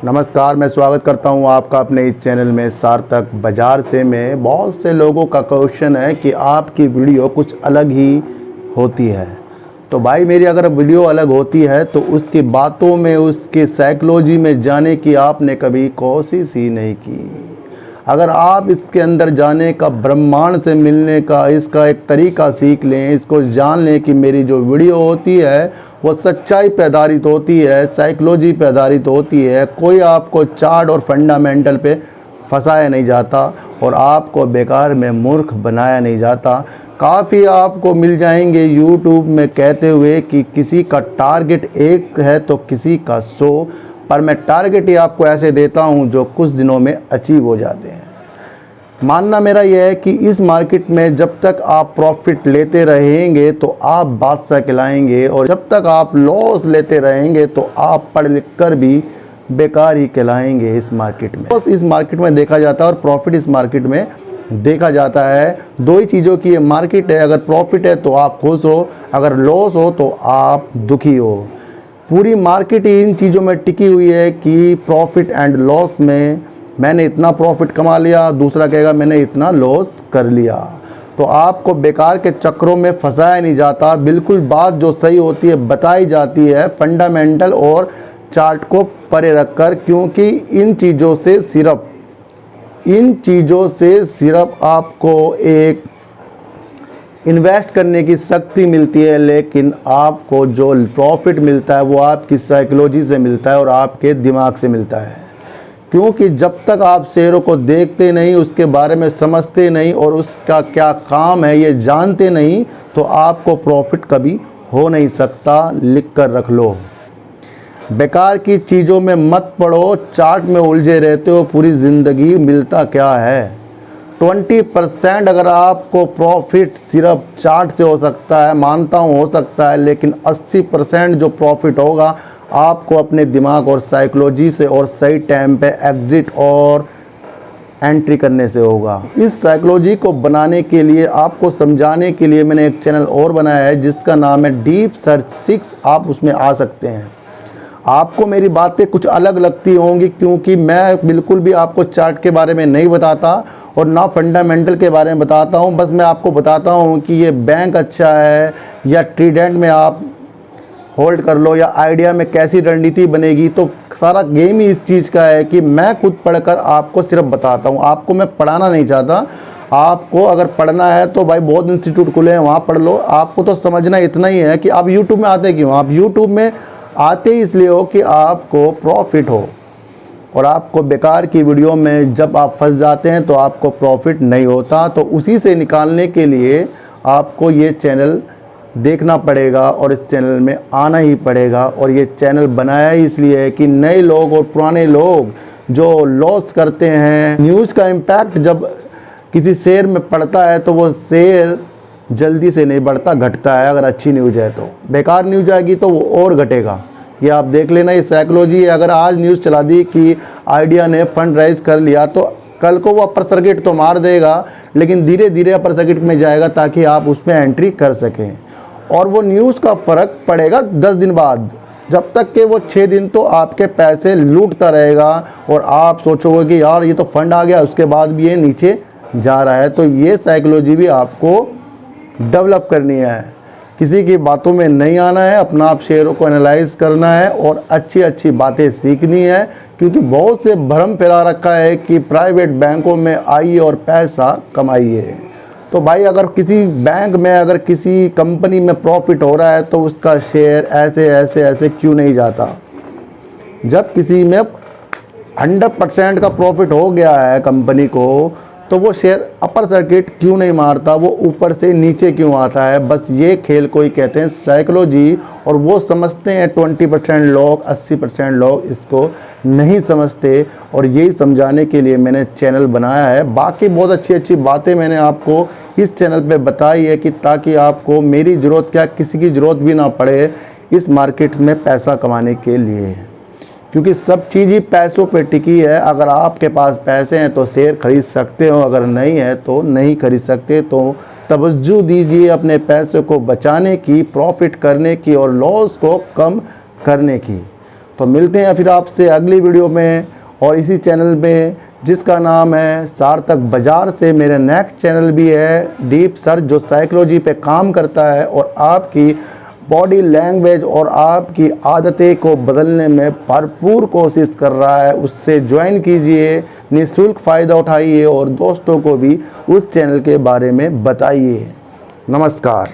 नमस्कार, मैं स्वागत करता हूं आपका अपने इस चैनल में सार्थक बाजार से। में बहुत से लोगों का क्वेश्चन है कि आपकी वीडियो कुछ अलग ही होती है। तो भाई मेरी अगर वीडियो अलग होती है तो उसकी बातों में, उसके साइकोलॉजी में जाने की आपने कभी कोशिश ही नहीं की। अगर आप इसके अंदर जाने का, ब्रह्मांड से मिलने का, इसका एक तरीका सीख लें, इसको जान लें कि मेरी जो वीडियो होती है वो सच्चाई पे आधारित होती है, साइकोलॉजी पे आधारित होती है। कोई आपको चार्ट और फंडामेंटल पे फंसाया नहीं जाता और आपको बेकार में मूर्ख बनाया नहीं जाता। काफ़ी आपको मिल जाएंगे यूट्यूब में कहते हुए कि किसी का टारगेट 1 है तो किसी का 100, पर मैं टारगेट ही आपको ऐसे देता हूं जो कुछ दिनों में अचीव हो जाते हैं। मानना मेरा यह है कि इस मार्केट में जब तक आप प्रॉफिट लेते रहेंगे तो आप बादशाह कहलाएंगे, और जब तक आप लॉस लेते रहेंगे तो आप पढ़ लिख कर भी बेकार ही कहलाएंगे इस मार्केट में। इस मार्केट में देखा जाता है और प्रॉफिट इस मार्केट में देखा जाता है। दो ही चीज़ों की ये मार्केट है। अगर प्रॉफिट है तो आप खुश हो, अगर लॉस हो तो आप दुखी हो। पूरी मार्केट इन चीज़ों में टिकी हुई है कि प्रॉफिट एंड लॉस में मैंने इतना प्रॉफिट कमा लिया, दूसरा कहेगा मैंने इतना लॉस कर लिया। तो आपको बेकार के चक्रों में फंसाया नहीं जाता। बिल्कुल बात जो सही होती है बताई जाती है, फंडामेंटल और चार्ट को परे रखकर, क्योंकि इन चीज़ों से सिर्फ आपको एक इन्वेस्ट करने की शक्ति मिलती है, लेकिन आपको जो प्रॉफिट मिलता है वो आपकी साइकोलॉजी से मिलता है और आपके दिमाग से मिलता है। क्योंकि जब तक आप शेयरों को देखते नहीं, उसके बारे में समझते नहीं और उसका क्या काम है ये जानते नहीं, तो आपको प्रॉफिट कभी हो नहीं सकता। लिख कर रख लो। बेकार की चीज़ों में मत पड़ो, चार्ट में उलझे रहते हो पूरी ज़िंदगी। मिलता क्या है? 20% अगर आपको प्रॉफिट सिर्फ चार्ट से हो सकता है, मानता हूँ हो सकता है, लेकिन 80% जो प्रॉफिट होगा आपको अपने दिमाग और साइकोलॉजी से और सही टाइम पे एग्जिट और एंट्री करने से होगा। इस साइकोलॉजी को बनाने के लिए, आपको समझाने के लिए मैंने एक चैनल और बनाया है जिसका नाम है डीप सर्च 6। आप उसमें आ सकते हैं। आपको मेरी बातें कुछ अलग लगती होंगी क्योंकि मैं बिल्कुल भी आपको चार्ट के बारे में नहीं बताता और ना फंडामेंटल के बारे में बताता हूं। बस मैं आपको बताता हूं कि ये बैंक अच्छा है या ट्रीडेंट में आप होल्ड कर लो या आइडिया में कैसी रणनीति बनेगी। तो सारा गेम ही इस चीज़ का है कि मैं खुद पढ़कर आपको सिर्फ बताता हूँ। आपको मैं पढ़ाना नहीं चाहता। आपको अगर पढ़ना है तो भाई बहुत इंस्टीट्यूट खुले हैं, वहाँ पढ़ लो। आपको तो समझना इतना ही है कि आप यूट्यूब में आते क्यों। आप यूट्यूब में आते ही इसलिए हो कि आपको प्रॉफिट हो, और आपको बेकार की वीडियो में जब आप फंस जाते हैं तो आपको प्रॉफिट नहीं होता। तो उसी से निकालने के लिए आपको ये चैनल देखना पड़ेगा और इस चैनल में आना ही पड़ेगा। और ये चैनल बनाया ही इसलिए है कि नए लोग और पुराने लोग जो लॉस करते हैं, न्यूज़ का इम्पैक्ट जब किसी शेयर में पड़ता है तो वो शेयर जल्दी से नहीं बढ़ता, घटता है। अगर अच्छी न्यूज़ है तो, बेकार न्यूज़ आएगी तो वो और घटेगा। ये आप देख लेना, ये साइकोलॉजी है। अगर आज न्यूज़ चला दी कि आइडिया ने फंड राइज कर लिया तो कल को वो अपर सर्किट तो मार देगा, लेकिन धीरे धीरे अपर सर्किट में जाएगा ताकि आप उसमें एंट्री कर सकें। और वो न्यूज़ का फ़र्क पड़ेगा 10 दिन बाद, जब तक कि वो 6 दिन तो आपके पैसे लूटता रहेगा और आप सोचोगे कि यार ये तो फंड आ गया, उसके बाद भी ये नीचे जा रहा है। तो ये साइकोलॉजी भी आपको डेवलप करनी है। किसी की बातों में नहीं आना है, अपना आप शेयरों को एनालाइज करना है और अच्छी अच्छी बातें सीखनी है। क्योंकि बहुत से भ्रम फैला रखा है कि प्राइवेट बैंकों में आइए और पैसा कमाइए। तो भाई अगर किसी बैंक में, अगर किसी कंपनी में प्रॉफिट हो रहा है तो उसका शेयर ऐसे ऐसे ऐसे क्यों नहीं जाता। जब किसी में 100% का प्रॉफिट हो गया है कंपनी को, तो वो शेयर अपर सर्किट क्यों नहीं मारता, वो ऊपर से नीचे क्यों आता है। बस ये खेल को ही कहते हैं साइकोलॉजी। और वो समझते हैं 20% लोग, 80% लोग इसको नहीं समझते। और यही समझाने के लिए मैंने चैनल बनाया है। बाकी बहुत अच्छी अच्छी बातें मैंने आपको इस चैनल पे बताई है कि ताकि आपको मेरी ज़रूरत क्या, किसी की ज़रूरत भी ना पड़े इस मार्केट में पैसा कमाने के लिए। क्योंकि सब चीज़ ही पैसों पे टिकी है। अगर आपके पास पैसे हैं तो शेयर खरीद सकते हो, अगर नहीं है तो नहीं खरीद सकते। तो तवज्जो दीजिए अपने पैसे को बचाने की, प्रॉफिट करने की और लॉस को कम करने की। तो मिलते हैं फिर आपसे अगली वीडियो में और इसी चैनल में जिसका नाम है सार्थक बाजार से। मेरा नेक्स्ट चैनल भी है डीप सर्च जो साइकोलॉजी पे काम करता है और आपकी बॉडी लैंग्वेज और आपकी आदतें को बदलने में भरपूर कोशिश कर रहा है। उससे ज्वाइन कीजिए, निःशुल्क फ़ायदा उठाइए और दोस्तों को भी उस चैनल के बारे में बताइए। नमस्कार।